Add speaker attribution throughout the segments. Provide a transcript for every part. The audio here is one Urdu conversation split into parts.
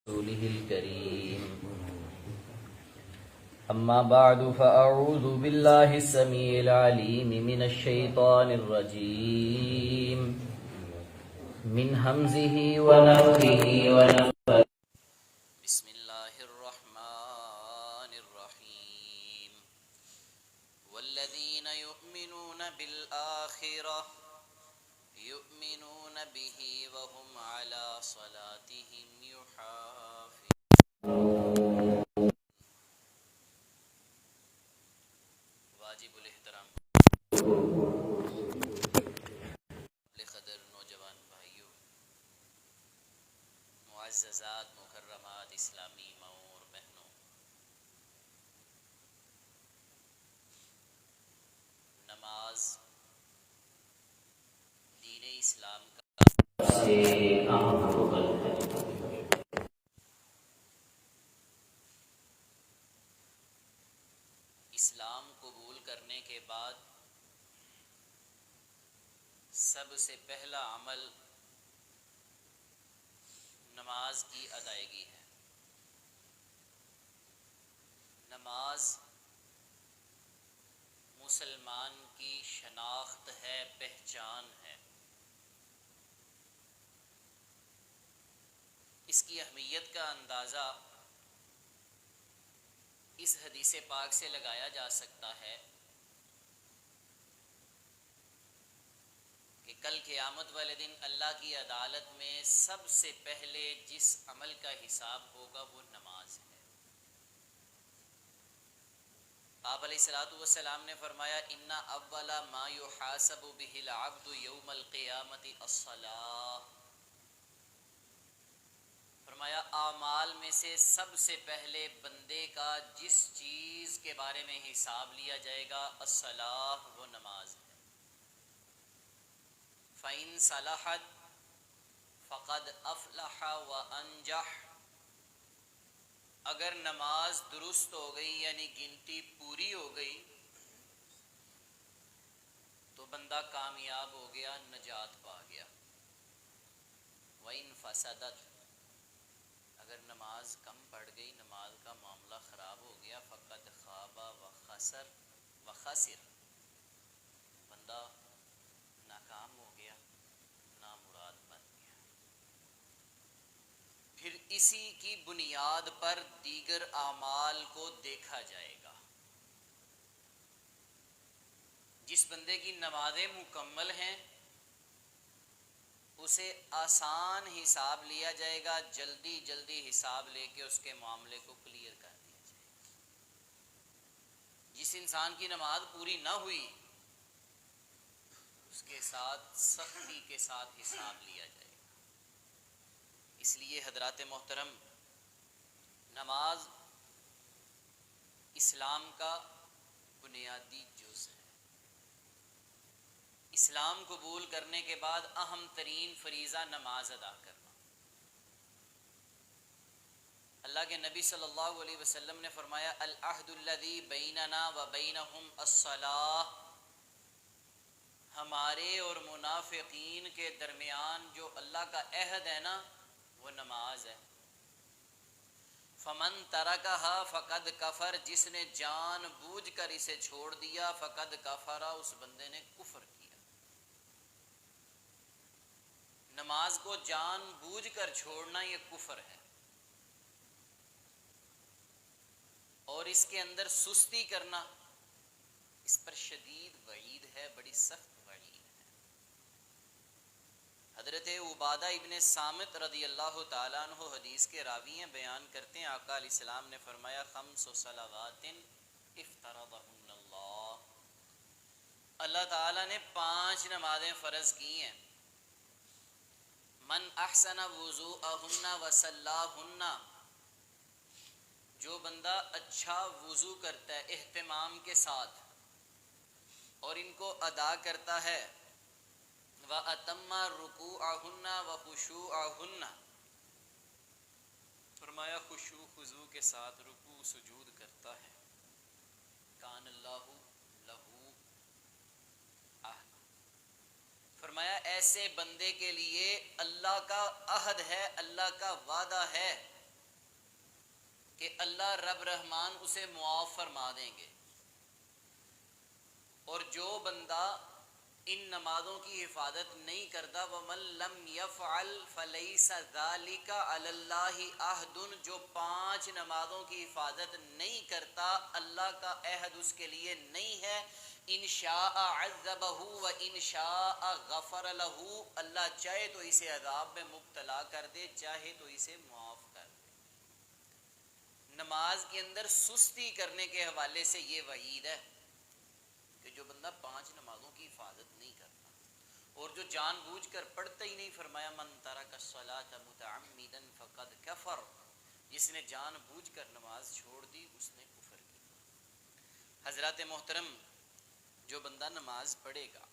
Speaker 1: رسوله الكريم. أما بعد فأعوذ بالله السميع العليم من الشيطان الرجيم من همزه ونفخه ونفثه. بسم الله الرحمن الرحيم. والذين يؤمنون بالآخرة يؤمنون به وهم على صلاتهم يحافظون. واجب الاحترام قدر نوجوان بھائیوں، معززات مکرمات اسلامی ماؤں اور بہنوں، نماز دین اسلام کا سے اہم رکن ہے۔ اسلام قبول کرنے کے بعد سب سے پہلا عمل نماز کی ادائیگی ہے۔ نماز مسلمان کی شناخت ہے، پہچان ہے۔ اس کی اہمیت کا اندازہ اس حدیث پاک سے لگایا جا سکتا ہے کہ کل قیامت والے دن اللہ کی عدالت میں سب سے پہلے جس عمل کا حساب ہوگا وہ نماز ہے۔ آپ علیہ الصلوۃ والسلام نے فرمایا ان اول ما يحاسب به العبد یوم القیامت الصلاۃ۔ فرمایا اعمال میں سے سب سے پہلے بندے کا جس چیز کے بارے میں حساب لیا جائے گا الصلاۃ، وہ نماز ہے۔ فَإِن صَلَحَتْ فَقَدْ أَفْلَحَ وَأَنجَحَ۔ اگر نماز درست ہو گئی یعنی گنتی پوری ہو گئی تو بندہ کامیاب ہو گیا، نجات پا گیا۔ وَإِن فَسَدَتْ، اگر نماز کم پڑ گئی، نماز کا معاملہ خراب ہو گیا، فقد خاب وخسر، بندہ ناکام ہو گیا، نامراد بن گیا۔ پھر اسی کی بنیاد پر دیگر اعمال کو دیکھا جائے گا۔ جس بندے کی نمازیں مکمل ہیں اسے آسان حساب لیا جائے گا، جلدی جلدی حساب لے کے اس کے معاملے کو کلیئر کر دیا جائے گا۔ جس انسان کی نماز پوری نہ ہوئی اس کے ساتھ سختی کے ساتھ حساب لیا جائے گا۔ اس لیے حضرات محترم، نماز اسلام کا بنیادی جز ہے۔ اسلام قبول کرنے کے بعد اہم ترین فریضہ نماز ادا کرنا۔ اللہ کے نبی صلی اللہ علیہ وسلم نے فرمایا العہد الذی بیننا وبینہم الصلاۃ، ہمارے اور منافقین کے درمیان جو اللہ کا عہد ہے نا وہ نماز ہے۔ فمن ترکہا فقد کفر، جس نے جان بوجھ کر اسے چھوڑ دیا فقد کفر، اس بندے نے کفر کیا۔ نماز کو جان بوجھ کر چھوڑنا یہ کفر ہے، اور اس کے اندر سستی کرنا اس پر شدید وعید ہے، بڑی سخت وعید ہے۔ حضرت عبادہ ابن صامت رضی اللہ تعالیٰ عنہ حدیث کے راوی ہیں، بیان کرتے ہیں آقا علیہ السلام نے فرمایا خمس صلوات افترضہن اللہ تعالیٰ نے 5 نمازیں فرض کی ہیں۔ من احسن وضوءہن وصلاہن، جو بندہ اچھا وضو کرتا ہے اہتمام کے ساتھ اور ان کو ادا کرتا ہے، وَأَتَمَّ رُكُوعَهُنَّ وَخُشُوعَهُنَّ، فرمایا خشوع خضوع کے ساتھ رکوع سجود کرتا ہے، کان اللہ لہو عہد، فرمایا ایسے بندے کے لیے اللہ کا عہد ہے، اللہ کا وعدہ ہے کہ اللہ رب رحمان اسے معاف فرما دیں گے. اور جو بندہ ان نمازوں کی حفاظت نہیں کرتا وَمَن لَّمْ يَفْعَلْ فَلَيْسَ ذَلِكَ عَلَى اللَّهِ عَهْدٌ، جو 5 نمازوں کی حفاظت نہیں کرتا اللہ کا عہد اس کے لیے نہیں ہے. ان شاء عذبہ و ان شاء غفر لہ، اللہ چاہے تو اسے عذاب میں مبتلا کر دے، چاہے تو اسے معاف کر دے. نماز کے اندر سستی کرنے کے حوالے سے یہ وعید ہے کہ جو بندہ 5 نمازوں کی حفاظت نہیں کرتا اور جو جان بوجھ کر پڑھتا ہی نہیں، فرمایا من ترک الصلاۃ متعمدا فقد کفر، جس نے جان بوجھ کر نماز چھوڑ دی اس نے کفر کیا. حضرات محترم، جو بندہ نماز پڑھے گا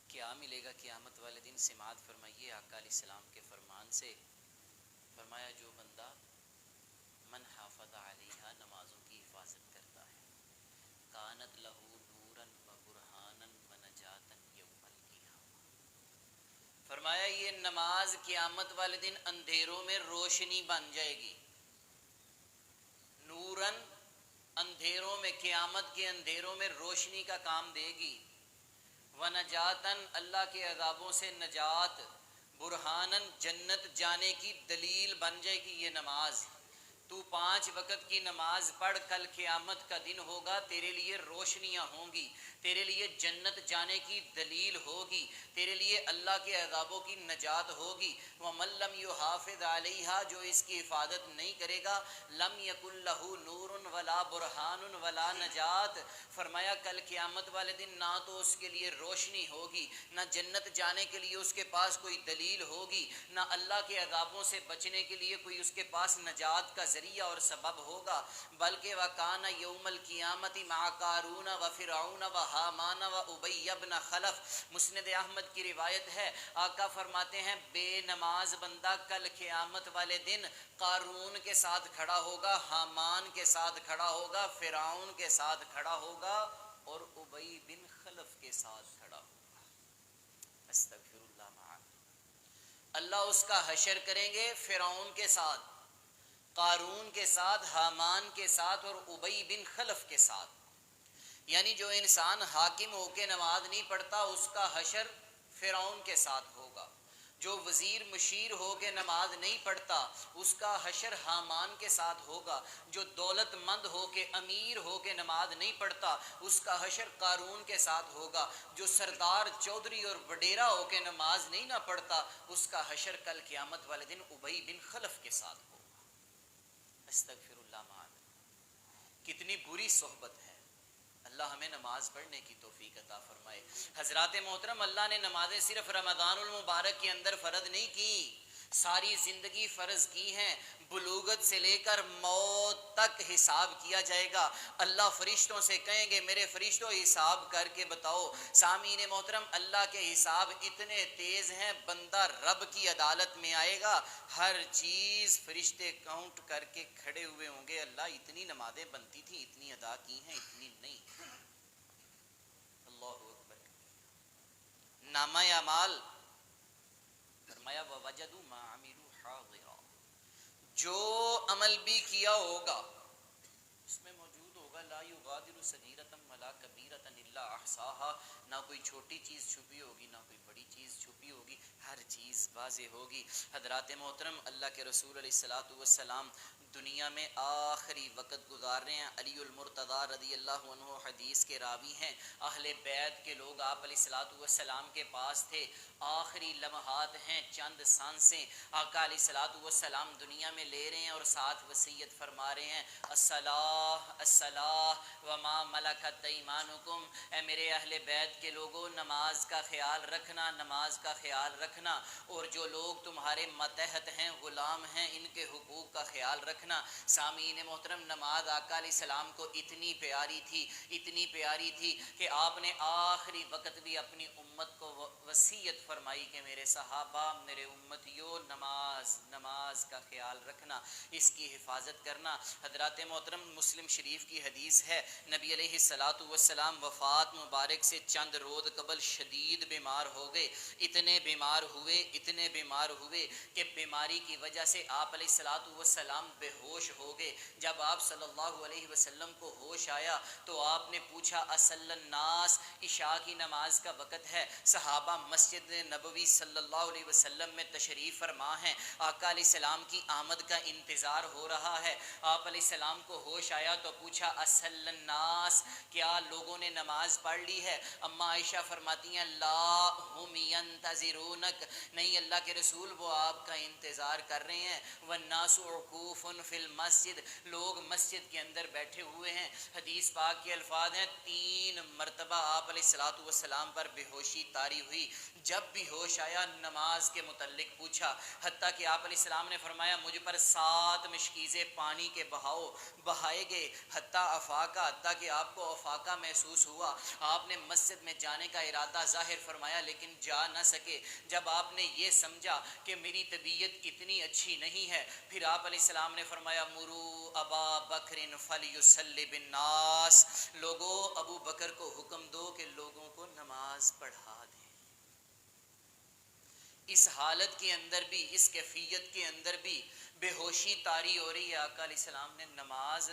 Speaker 1: کیا ملے گا قیامت والے دن؟ سماعت فرمائیے آقا علیہ السلام کے فرمان سے. فرمایا جو بندہ من حافظ علیہا، نمازوں کی حفاظت کرتا ہے، کانت لہو نورا و برہانا و نجاتا یوم القیامہ. فرمایا یہ نماز قیامت والے دن اندھیروں میں روشنی بن جائے گی. نورن، اندھیروں میں، قیامت کے اندھیروں میں روشنی کا کام دے گی. ونجاتن، اللہ کے عذابوں سے نجات. برہانن، جنت جانے کی دلیل بن جائے گی یہ نماز. تو 5 وقت کی نماز پڑھ، کل قیامت کا دن ہوگا، تیرے لیے روشنیاں ہوں گی، تیرے لیے جنت جانے کی دلیل ہوگی، تیرے لیے اللہ کے عذابوں کی نجات ہوگی. وَمَن لَّمْ يُحَافِظْ عَلَيْهَا، جو اس کی حفاظت نہیں کرے گا، لَمْ يَكُن لَّهُ نُورٌ وَلَا بُرْهَانٌ وَلَا نَجَاتٌ. فرمایا کل قیامت والے دن نہ تو اس کے لیے روشنی ہوگی، نہ جنت جانے کے لیے اس کے پاس کوئی دلیل ہوگی، نہ اللہ کے عذابوں سے بچنے کے لیے کوئی اس کے پاس نجات کا ذریعہ اور سبب ہوگا. بلکہ وَكَانَ يَوْمَ الْقِيَامَةِ مَعَ قَارُونَ وَفِرْعَوْنَ وَحَامَانَ وَأُبَيَّ بْنَ خَلَف. مسند احمد کی روایت ہے، آقا فرماتے ہیں بے نماز بندہ کل قیامت والے دن قارون کے ساتھ کھڑا ہوگا، حامان کے ساتھ کھڑا ہوگا، فرعون کے ساتھ کھڑا ہوگا اور ابی بن خلف کے ساتھ کھڑا ہوگا. استغفر اللہ معاذ. اللہ اس کا حشر کریں گے فرعون کے ساتھ، قارون کے ساتھ، حامان کے ساتھ اور ابی بن خلف کے ساتھ. یعنی جو انسان حاکم ہو کے نماز نہیں پڑھتا اس کا حشر فرعون کے ساتھ ہوگا. جو وزیر مشیر ہو کے نماز نہیں پڑھتا اس کا حشر حامان کے ساتھ ہوگا. جو دولت مند ہو کے امیر ہو کے نماز نہیں پڑھتا اس کا حشر قارون کے ساتھ ہوگا. جو سردار چودھری اور وڈیرا ہو کے نماز نہیں نہ پڑھتا اس کا حشر کل قیامت والے دن ابی بن خلف کے ساتھ ہوگا. استغفر اللہ معاذ. کتنی بری صحبت ہے. اللہ ہمیں نماز پڑھنے کی توفیق عطا فرمائے. حضرات محترم، اللہ نے نمازیں صرف رمضان المبارک کے اندر فرض نہیں کی، ساری زندگی فرض کی ہیں. بلوغت سے لے کر موت تک حساب کیا جائے گا. اللہ فرشتوں سے کہیں گے میرے فرشتوں حساب کر کے بتاؤ. سامعین محترم، اللہ کے حساب اتنے تیز ہیں، بندہ رب کی عدالت میں آئے گا، ہر چیز فرشتے کاؤنٹ کر کے کھڑے ہوئے ہوں گے. اللہ اتنی نمازیں بنتی تھیں، اتنی ادا کی ہیں، اتنی نہیں. اللہ اکبر. نامہ اعمال فرمایا وَوَجَدُوا مَا عَمِلُوا حَاضِرًا، جو عمل بھی کیا ہوگا اس میں موجود ہوگا. لا یغادر صغیرۃ ولا کبیرۃ الا احصاها، نہ کوئی چھوٹی چیز چھپی ہوگی نہ کوئی بڑی چیز چھپی ہوگی، ہر چیز واضح ہوگی. حضرات محترم، اللہ کے رسول علیہ الصلوۃ والسلام دنیا میں آخری وقت گزار رہے ہیں. علی المرتضیٰ رضی اللہ عنہ حدیث کے راوی ہیں. اہل بیت کے لوگ آپ علیہ الصلوۃ والسلام کے پاس تھے. آخری لمحات ہیں، چند سانسیں آقا علیہ الصلوۃ والسلام دنیا میں لے رہے ہیں اور ساتھ وصیت فرما رہے ہیں الصلاۃ الصلاۃ وما ملکت ایمانکم. اے میرے اہل بیت کے لوگوں، نماز کا خیال رکھنا، نماز کا خیال رکھنا، اور جو لوگ تمہارے ماتحت ہیں، غلام ہیں، ان کے حقوق کا خیال رکھنا. سامعین محترم، نماز آقا علیہ السلام کو اتنی پیاری تھی، اتنی پیاری تھی کہ آپ نے آخری وقت بھی اپنی امت کو وصیت فرمائی کہ میرے صحابہ، میرے امتیوں، نماز کا خیال رکھنا، اس کی حفاظت کرنا. حضرات محترم، مسلم شریف کی حدیث ہے، نبی علیہ الصلوۃ والسلام وفات مبارک سے چند روز قبل شدید بیمار ہو گئے، اتنے بیمار ہوئے کہ بیماری کی وجہ سے آپ علیہ الصلوۃ والسلام بے ہوش ہو گئے۔ جب آپ صلی اللہ علیہ وسلم کو ہوش آیا تو آپ نے پوچھا اصل الناس، عشاء کی نماز کا وقت ہے، صحابہ مسجد نبوی صلی اللہ علیہ وسلم میں تشریف فرما ہیں، آقا علیہ السلام کی آمد کا انتظار ہو رہا ہے۔ آپ علیہ السلام کو ہوش آیا تو پوچھا اصل الناس، کیا لوگوں نے نماز پڑھ لی ہے؟ اما عائشہ فرماتی ہیں لا ہم ینتظرونک، نہیں اللہ کے رسول وہ آپ کا انتظار کر رہے ہیں، والناس عکوف فی المسجد، لوگ مسجد کے اندر بیٹھے ہوئے ہیں۔ حدیث پاک کے الفاظ ہیں 3 مرتبہ آپ علیہ الصلوۃ والسلام پر بے ہوشی طاری ہوئی، جب بھی ہوش آیا نماز کے متعلق پوچھا، حتیٰ کہ آپ علیہ السلام نے فرمایا مجھ پر 7 مشکیزیں پانی کے بہائے گئے، حتیٰ افاقہ، حتیٰ کہ آپ کو افاقہ محسوس ہوا۔ آپ نے مسجد میں جانے کا ارادہ ظاہر فرمایا لیکن جا نہ سکے۔ جب آپ نے یہ سمجھا کہ میری طبیعت اتنی اچھی نہیں ہے، پھر آپ علیہ السلام نے فرمایا مرو ابا بکر فلیصلی بالناس، لوگوں ابو بکر کو حکم دو کہ لوگوں کو نماز پڑھا دیں۔ اس حالت کے اندر بھی، اس کیفیت کے اندر بھی بے ہوشی طاری ہو رہی ہے، آقا علیہ السلام نے نماز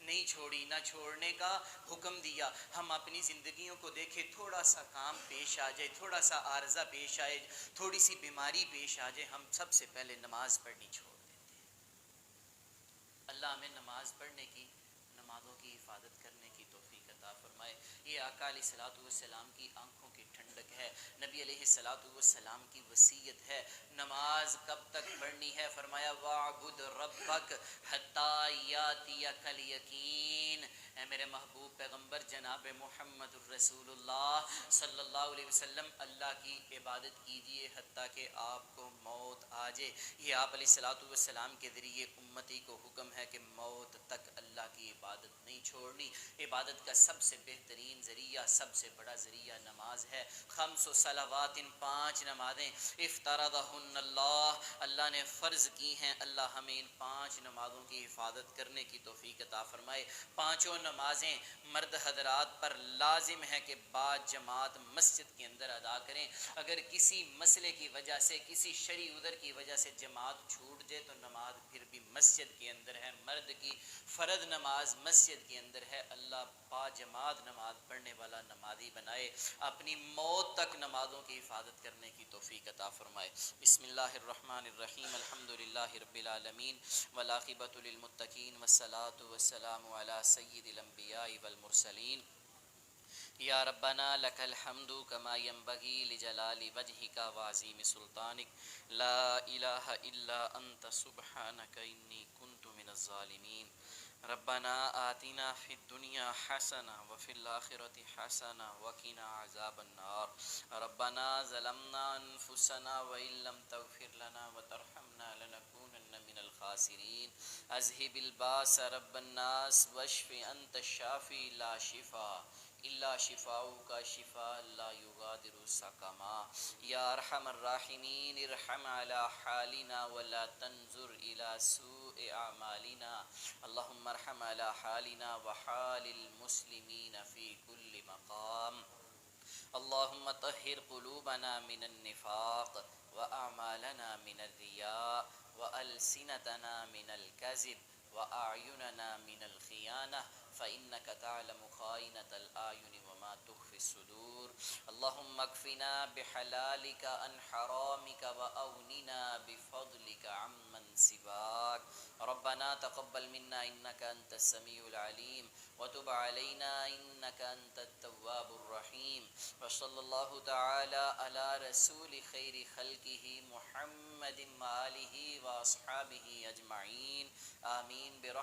Speaker 1: نہیں چھوڑی، نہ چھوڑنے کا حکم دیا۔ ہم اپنی زندگیوں کو دیکھیں، تھوڑا سا کام پیش آ جائے، تھوڑا سا عارضہ پیش آئے، تھوڑی سی بیماری پیش آ جائے، ہم سب سے پہلے نماز پڑھنی چھوڑ دیتے ہیں۔ اللہ ہمیں نماز پڑھنے کی، نمازوں کی حفاظت کرنے کی توفیق عطا فرمائے۔ یہ آقا علیہ الصلوۃ والسلام کی آنکھوں کی ٹھنڈک ہے، نبی علیہ الصلوۃ والسلام کی وصیت ہے۔ نماز کب تک پڑھنی ہے؟ فرمایا وَاعْبُدْ رَبَّكَ حَتَّى يَأْتِيَكَ الْيَقِينُ، اے میرے محبوب پیغمبر جناب محمد الرسول اللہ صلی اللہ علیہ وسلم، اللہ کی عبادت کیجئے حتیٰ کہ آپ کو موت آ جائے۔ یہ آپ علیہ الصلوۃ والسلام کے ذریعے امتی کو حکم ہے کہ موت تک اللہ کی عبادت نہیں چھوڑنی۔ عبادت کا سب سے بہترین ذریعہ، سب سے بڑا ذریعہ نماز ہے۔ 5 صلوات، 5 نمازیں افترضہن اللہ نے فرض کی ہیں، اللہ ہمیں ان 5 نمازوں کی حفاظت کرنے کی توفیق عطا فرمائے۔ 5 نمازیں مرد حضرات پر لازم ہے کہ با جماعت مسجد کے اندر ادا کریں۔ اگر کسی مسئلے کی وجہ سے، کسی شرعی عذر کی وجہ سے جماعت چھوٹ جائے تو نماز پھر بھی مسجد کے اندر ہے، مرد کی فرض نماز مسجد کے اندر ہے۔ اللہ با جماعت نماز پڑھنے والا نمازی بنائے، اپنی موت تک نمازوں کی حفاظت کرنے کی توفیق عطا فرمائے۔ بسم اللہ الرحمن الرحیم، الحمدللہ رب العالمین والعاقبۃ للمتقین والصلاة والسلام علی سید الانبیاء والمرسلین۔ یا ربنا لک الحمد کما ینبغی لجلال وجہک وعظیم سلطانک، لا الہ الا انت سبحانک انی کنت من الظالمین۔ ربنا آتنا فی الدنیا حسنہ وفی الآخرۃ حسنہ وقنا عذاب النار۔ ربنا ظلمنا انفسنا وإن لم تغفر لنا وترحمنا لنکونن من الخاسرین۔ اذهب الباس رب الناس واشف انت الشافی لا شفاء الا شفاؤک شفاء لا یغادر سقما۔ یا ارحم الراحمین ارحم علی حالنا ولا تنظر الى سوء اعمالنا، اللهم ارحم على حالنا وحال المسلمين في كل مقام۔ اللهم طهر قلوبنا من النفاق وأعمالنا من الرياء وألسنتنا من الكذب وأعيننا من الخيانة، فإنك تعلم خائنة الأعين وما تخفي الصدور۔ اللهم اكفنا بحلالك عن حرامك وأغننا بفضلك عمن سواك۔ ربنا تقبل منا إنك أنت السميع العليم وتب علينا إنك أنت التواب الرحيم، وصلى الله تعالى على رسول خير خلقه محمد وآله وأصحابه أجمعين، آمين برحمة